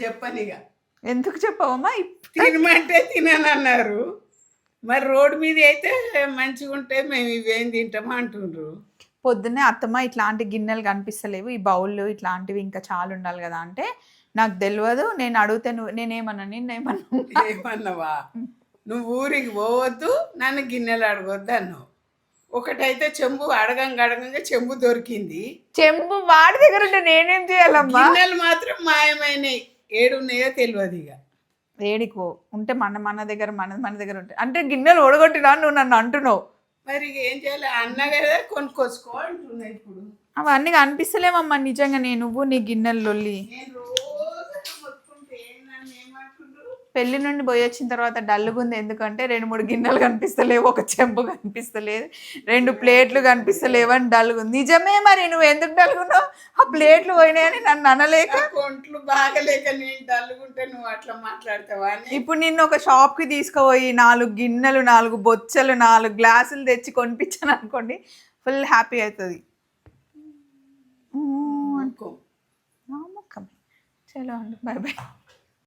చెప్పనిగా. ఎందుకు చెప్పవమ్మా? తినమంటే తిననన్నారు. మరి రోడ్డు మీద అయితే మంచిగా ఉంటే మేము ఇవేం తింటామా అంటుండ్రు. పొద్దున్నే అత్తమ్మ ఇట్లాంటి గిన్నెలు కనిపిస్తలేవు, ఈ బౌళ్ళు ఇట్లాంటివి ఇంకా చాలా ఉండాలి కదా అంటే, నాకు తెలియదు, నేను అడిగితే నిన్నేమన్నా ఏమన్నావా? నువ్వు ఊరికి పోవద్దు, నన్ను గిన్నెలు అడగొద్దు అన్నావు. ఒకటైతే చెంబు అడగంగా చెంబు దొరికింది. చెంబు వాడి దగ్గర ఉంటే నేనేం చేయాలమ్మా? గిన్నెలు మాత్రం మాయమైనాయి. ఏడున్నాయో తెలియదు. ఇక ఏడికో ఉంటే మన దగ్గర మన దగ్గర ఉంటాయి అంటే గిన్నెలు ఓడగొట్టినా నువ్వు నన్ను అంటున్నావు. మరి ఏం చేయాలి? అన్న కదా కొనుక్కోసుకో అంటున్నా. ఇప్పుడు అవన్నీ కనిపిస్తలేమమ్మా నిజంగా. నువ్వు నీ గిన్నెలు లొల్లి. పెళ్లి నుండి పోయి వచ్చిన తర్వాత డల్లుగుంది ఎందుకంటే 2-3 గిన్నెలు కనిపిస్తలేవు, ఒక చెంబు కనిపిస్తలేదు, 2 ప్లేట్లు కనిపిస్తలేవు అని డల్లుగుంది. నిజమే, మరి నువ్వు ఎందుకు డల్లుగున్నావు? ఆ ప్లేట్లు పోయినాయని నన్ను అనలేక, ఒంట్లు బాగలేక నేను డల్లుగుంటే నువ్వు అట్లా మాట్లాడతావా? ఇప్పుడు నిన్ను ఒక షాప్కి తీసుకుపోయి 4 గిన్నెలు, 4 బొచ్చలు, 4 గ్లాసులు తెచ్చి కొనిపించాను అనుకోండి, ఫుల్ హ్యాపీ అవుతుంది. చలో అండి, బాయ్ బాయ్.